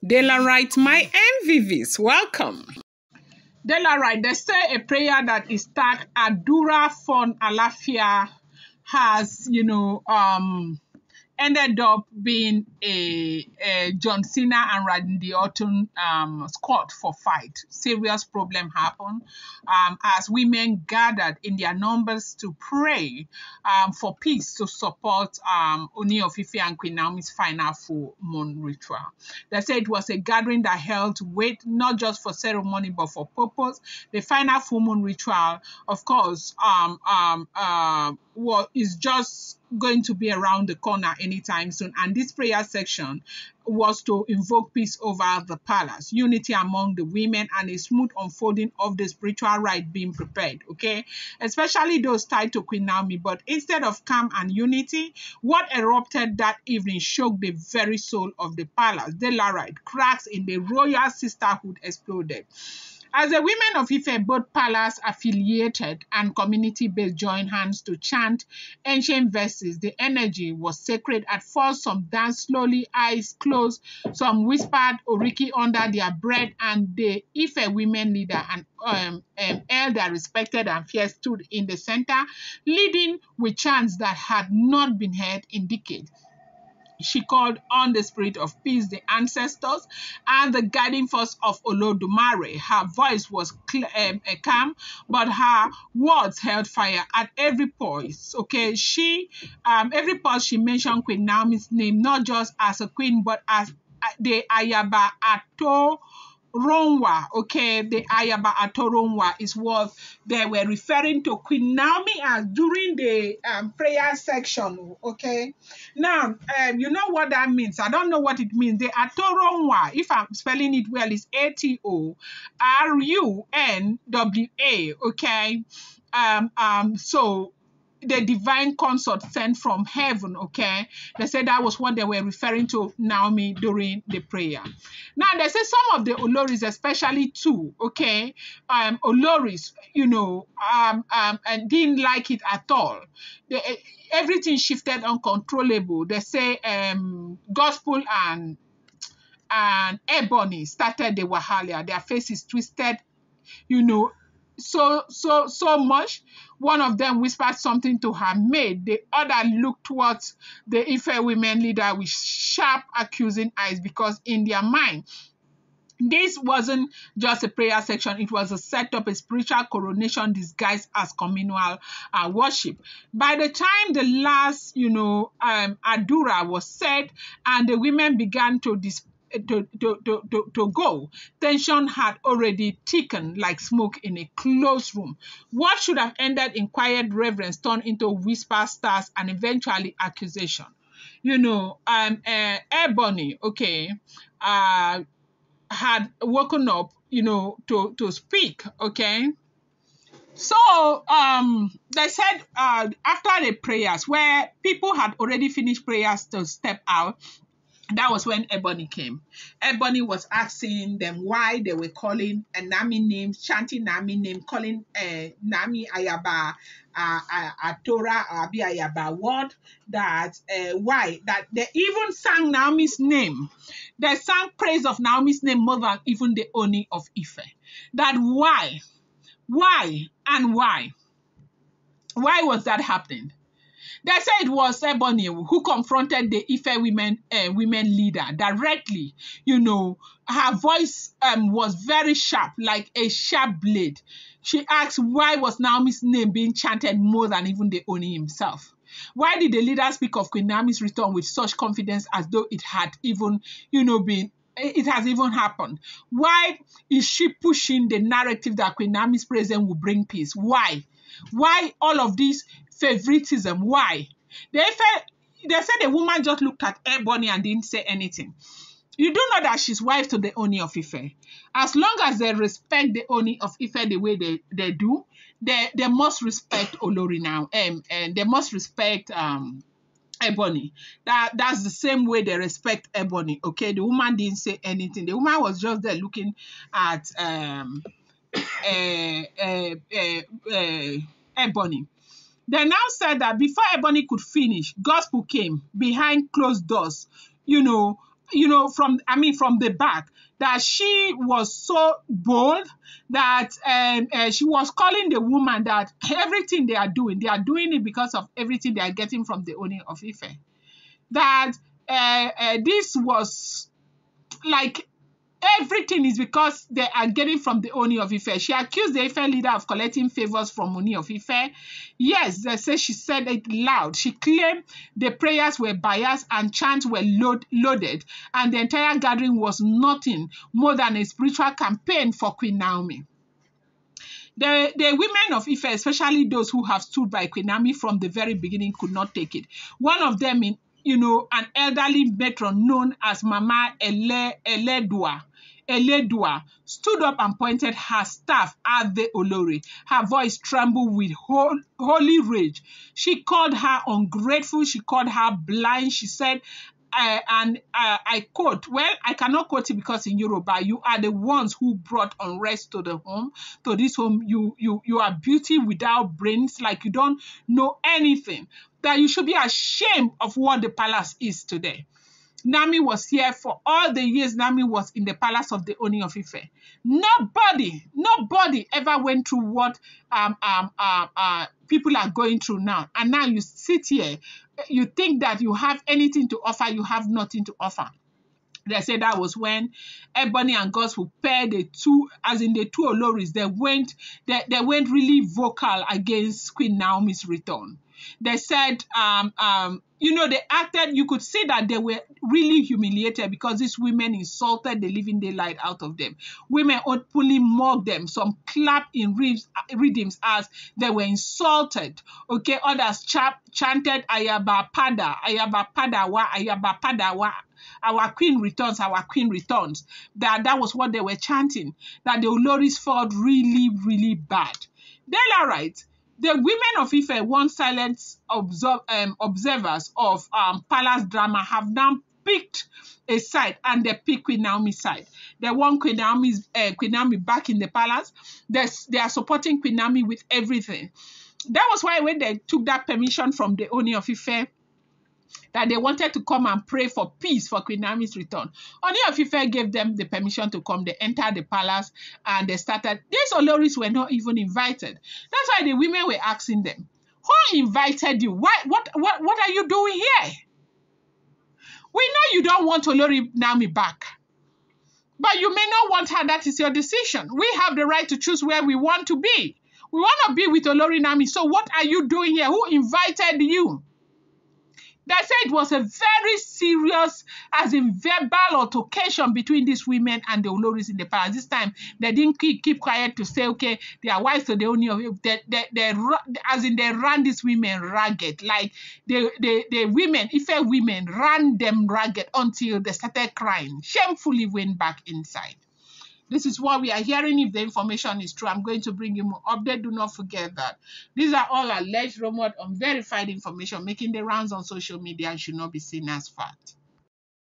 Daylight, my MVVs, welcome. Daylight, they say a prayer that is tagged Adura for àlàáfíà has, ended up being a John Cena and Randy Orton squad for fight. Serious problem happened as women gathered in their numbers to pray for peace to support Ooni of Ife and Queen Naomi's final full moon ritual. They say it was a gathering that held weight not just for ceremony but for purpose. The final full moon ritual, of course, is just going to be around the corner anytime soon, and this prayer section was to invoke peace over the palace, unity among the women, and a smooth unfolding of the spiritual rite being prepared, okay, especially those tied to Queen Naomi. But instead of calm and unity, what erupted that evening shook the very soul of the palace. The Daylight, cracks in the royal sisterhood exploded. As the women of Ife, both palace-affiliated and community-based, joined hands to chant ancient verses, the energy was sacred. At first, some danced slowly, eyes closed, some whispered Oriki under their breath, and the Ife women leader and elder, respected and fierce, stood in the center, leading with chants that had not been heard in decades. She called on the spirit of peace, the ancestors, and the guiding force of Olodumare. Her voice was calm, but her words held fire at every pause. Okay, every pause she mentioned Queen Naomi's name, not just as a queen, but as the Ayaba Ronwa, okay, the Ayaba Atoronwa is what they were referring to Queen Naomi as during the prayer section, okay. Now, you know what that means. I don't know what it means. The Atoronwa, if I'm spelling it well, is Atorunwa, okay. So the divine consort sent from heaven, okay? They said that was what they were referring to Naomi during the prayer. Now, they say some of the Oloris, especially two, okay, Oloris, and didn't like it at all. Everything shifted uncontrollable. They say Gospel and Ebony started the Wahalia. Their faces twisted, so much. One of them whispered something to her maid. The other looked towards the Ife women leader with sharp, accusing eyes, because in their mind, this wasn't just a prayer section. It was a setup, a spiritual coronation disguised as communal worship. By the time the last, Adura was said and the women began to go, tension had already thickened like smoke in a closed room. What should have ended in quiet reverence turned into whisper stars and eventually accusation. Ebony, okay, had woken up, to speak, okay. So they said after the prayers, where people had already finished prayers to step out, that was when Ebony came. Ebony was asking them why they were calling a Nami name, chanting Nami name, calling Nami Ayaba Atora Abi Ayaba word, that why that they even sang Naomi's name. They sang praise of Naomi's name more than even the Ooni of Ife. That why and why was that happening? They said it was Ebony who confronted the Ife women leader directly. Her voice was very sharp, like a sharp blade. She asked why was Naomi's name being chanted more than even the Ooni himself. Why did the leader speak of Queen Naomi's return with such confidence as though it had even, it has even happened? Why is she pushing the narrative that Queen Naomi's presence will bring peace? Why? Why all of this favoritism? Why? They said the woman just looked at Ebony and didn't say anything. You do know that she's wife to the Ooni of Ife. As long as they respect the Ooni of Ife the way they do, they must respect Olori now. And they must respect Ebony. That's the same way they respect Ebony. Okay, the woman didn't say anything. The woman was just there looking at Ebony. They now said that before Ebony could finish, Gospel came behind closed doors, from the back, that she was so bold that she was calling the woman that everything they are doing it because of everything they are getting from the Ooni of Ife. That this was like everything is because they are getting from the Ooni of Ife. She accused the Ife leader of collecting favors from Ooni of Ife. Yes, they say she said it loud. She claimed the prayers were biased and chants were loaded, and the entire gathering was nothing more than a spiritual campaign for Queen Naomi. The women of Ife, especially those who have stood by Queen Naomi from the very beginning, could not take it. One of them, an elderly matron known as Mama Eledua, stood up and pointed her staff at the Olori. Her voice trembled with holy rage. She called her ungrateful. She called her blind. She said, I quote, well, I cannot quote it because in Yoruba, you are the ones who brought unrest to this home. You are beauty without brains, like you don't know anything. That you should be ashamed of what the palace is today. Naomi was here for all the years Naomi was in the palace of the Ooni of Ife. Nobody ever went through what people are going through now. And now you sit here, you think that you have anything to offer, you have nothing to offer. They said that was when Ebony and Gospel paired the two Oloris. They went really vocal against Queen Naomi's return. They said, they acted, you could see that they were really humiliated because these women insulted the living daylight out of them. Women openly mocked them. Some clapped in rhythms as they were insulted. Okay, others chanted, Ayaba Padawa. Our queen returns, our queen returns. That was what they were chanting. That the Oloris felt really, really bad. Then, all right, the women of Ife, once silent observers of palace drama, have now picked a side, and they pick Queen Naomi's side. They want Queen Naomi back in the palace. They are supporting Queen Naomi with everything. That was why when they took that permission from the Ooni of Ife, that they wanted to come and pray for peace for Queen Naomi's return, Ooni of Ife gave them the permission to come. They entered the palace and they started. These Oloris were not even invited. That's why the women were asking them, who invited you? What are you doing here? We know you don't want Olori Naomi back, but you may not want her. That is your decision. We have the right to choose where we want to be. We want to be with Olori Naomi. So what are you doing here? Who invited you? They said it was a very serious, as in verbal altercation between these women and the Oloris in the palace. This time, they didn't keep quiet to say, okay, they are wives to the Ooni of Ife. They ran these women ragged. Like the women, Ife women, ran them ragged until they started crying. Shamefully went back inside. This is what we are hearing. If the information is true, I'm going to bring you more update. Do not forget that these are all alleged, rumored, unverified information making the rounds on social media and should not be seen as fact.